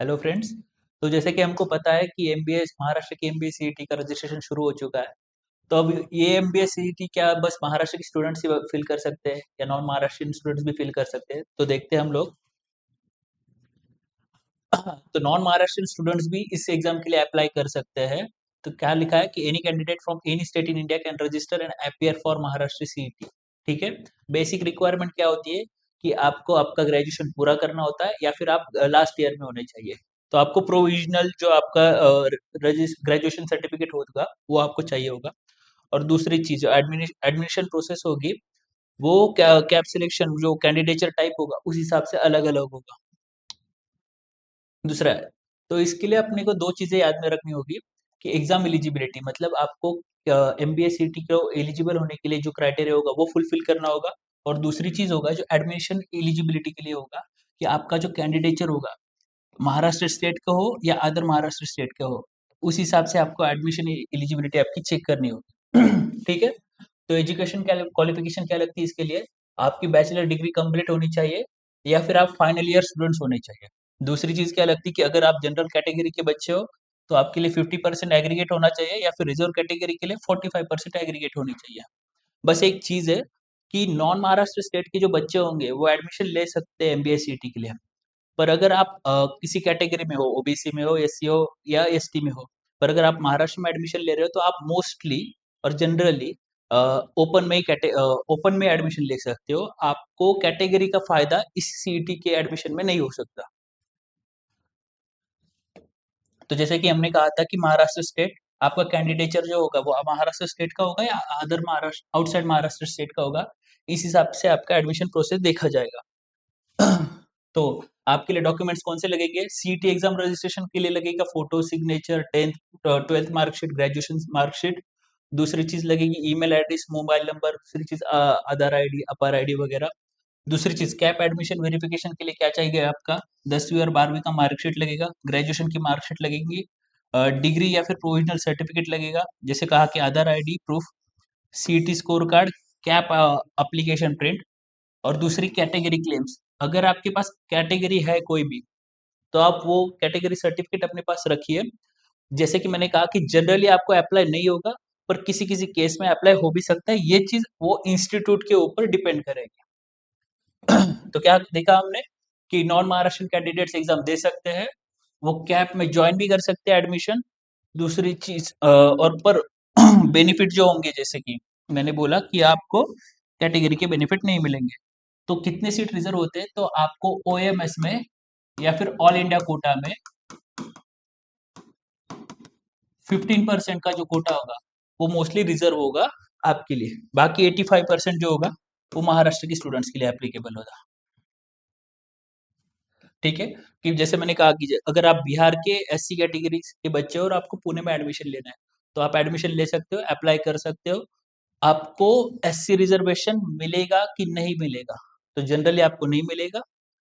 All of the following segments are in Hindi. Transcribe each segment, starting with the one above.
Hello friends. तो जैसे कि हमको पता है कि एमबीए महाराष्ट्र के एमबीए सीईटी का रजिस्ट्रेशन शुरू हो चुका है। तो अब ये एमबीए सीईटी क्या बस महाराष्ट्र के स्टूडेंट्स ही फिल कर सकते हैं या नॉन महाराष्ट्रियन स्टूडेंट्स भी फिल कर सकते हैं? तो देखते हैं हम लोग। तो नॉन महाराष्ट्रियन स्टूडेंट्स भी इस एग्जाम के लिए अप्लाई कर सकते हैं। तो क्या लिखा है कि any candidate from any state in India can register and appear for Maharashtra CET. ठीक है। बेसिक रिक्वायरमेंट क्या होती है कि आपको आपका ग्रेजुएशन पूरा करना होता है या फिर आप लास्ट ईयर में होने चाहिए। तो आपको प्रोविजनल जो आपका ग्रेजुएशन सर्टिफिकेट होगा वो आपको चाहिए होगा। और दूसरी चीज एडमिशन प्रोसेस होगी, वो कैप सिलेक्शन जो कैंडिडेचर टाइप होगा उस हिसाब से अलग अलग होगा। दूसरा है, तो इसके लिए अपने को दो चीजें याद में रखनी होगी कि एग्जाम एलिजिबिलिटी मतलब आपको एमबीए सीटी को एलिजिबल होने के लिए जो क्राइटेरिया होगा वो फुलफिल करना होगा। और दूसरी चीज होगा जो एडमिशन एलिजिबिलिटी के लिए होगा कि आपका जो कैंडिडेचर होगा महाराष्ट्र स्टेट का हो या अदर महाराष्ट्र स्टेट का हो, उस हिसाब से आपको एडमिशन एलिजिबिलिटी आपकी चेक करनी होगी। ठीक है। तो एजुकेशन क्वालिफिकेशन क्या लगती है इसके लिए? आपकी बैचलर डिग्री कंप्लीट होनी चाहिए या फिर आप फाइनल ईयर स्टूडेंट्स होने चाहिए। दूसरी चीज क्या लगती है कि अगर आप जनरल कैटेगरी के बच्चे हो तो आपके लिए 50% एग्रीगेट होना चाहिए या फिर रिजर्व कैटेगरी के लिए 45% एग्रीगेट होनी चाहिए। बस एक चीज है कि नॉन महाराष्ट्र स्टेट के जो बच्चे होंगे वो एडमिशन ले सकते हैं एमबीए सीटी के लिए। पर अगर आप किसी कैटेगरी में हो, ओबीसी में हो, एससी हो या एसटी में हो, पर अगर आप महाराष्ट्र में एडमिशन ले रहे हो तो आप मोस्टली और जनरली ओपन में एडमिशन ले सकते हो। आपको कैटेगरी का फायदा इस सीईटी के एडमिशन में नहीं हो सकता। तो जैसे कि हमने कहा था कि महाराष्ट्र स्टेट आपका कैंडिडेचर जो होगा वो महाराष्ट्र स्टेट का होगा या other Maharashtra outside Maharashtra state का होगा। इस हिसाब से आपका एडमिशन प्रोसेस देखा जाएगा। तो आपके लिए डॉक्यूमेंट्स कौन से लगेंगे? सीईटी एग्जाम रजिस्ट्रेशन के लिए लगेगा photo, signature, 12th marksheet, graduation marksheet. दूसरी चीज लगेगी ईमेल एड्रेस, मोबाइल नंबर। दूसरी चीज आधार आईडी, अपार आईडी वगैरह। दूसरी चीज कैप एडमिशन वेरिफिकेशन के लिए क्या चाहिए आपका? 10वीं और 12वीं का मार्कशीट लगेगा, ग्रेजुएशन की मार्कशीट लगेगी, डिग्री या फिर प्रोविजनल सर्टिफिकेट लगेगा जैसे कहा कि Aadhaar ID proof, CET score card, CAP application print. और दूसरी कैटेगरी क्लेम्स, अगर आपके पास कैटेगरी है कोई भी तो आप वो कैटेगरी सर्टिफिकेट अपने पास रखिए। जैसे कि मैंने कहा कि जनरली आपको अप्लाई नहीं होगा, पर किसी किसी केस में अप्लाई हो भी सकता है। ये चीज वो इंस्टीट्यूट के ऊपर डिपेंड करेगी। तो क्या देखा हमने कि नॉन महाराष्ट्र कैंडिडेट्स एग्जाम दे सकते हैं, वो कैप में ज्वाइन भी कर सकते हैं एडमिशन। दूसरी चीज और पर बेनिफिट जो होंगे जैसे कि मैंने बोला कि आपको कैटेगरी के बेनिफिट नहीं मिलेंगे। तो कितने सीट रिजर्व होते हैं? तो आपको ओएमएस में या फिर ऑल इंडिया कोटा में 15% का जो कोटा होगा वो मोस्टली रिजर्व होगा आपके लिए। बाकी 85% जो होगा वो महाराष्ट्र के स्टूडेंट्स के लिए एप्लीकेबल होगा। ठीक है। कि जैसे मैंने कहा कि अगर आप बिहार के एससी कैटेगरी के बच्चे हो और आपको पुणे में एडमिशन लेना है तो आप एडमिशन ले सकते हो, अप्लाई कर सकते हो। आपको एससी रिजर्वेशन मिलेगा कि नहीं मिलेगा? तो जनरली आपको नहीं मिलेगा।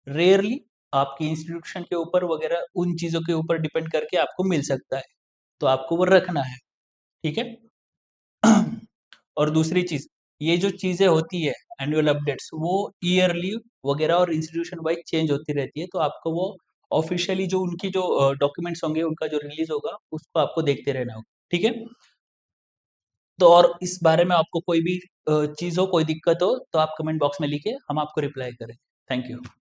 रेयरली आपकी इंस्टीट्यूशन के ऊपर वगैरह उन चीजों के ऊपर डिपेंड करके आपको मिल सकता है। तो आपको वो रखना है। ठीक है। और दूसरी चीज, ये जो चीजें होती है एनुअल अपडेट्स वो ईयरली वगैरह और इंस्टीट्यूशन वाइज चेंज होती रहती है। तो आपको वो ऑफिशियली जो उनकी जो डॉक्यूमेंट्स होंगे उनका जो रिलीज होगा उसको आपको देखते रहना होगा। ठीक है। तो और इस बारे में आपको कोई भी चीज हो, कोई दिक्कत हो तो आप कमेंट बॉक्स में लिखे, हम आपको रिप्लाई करें। Thank you.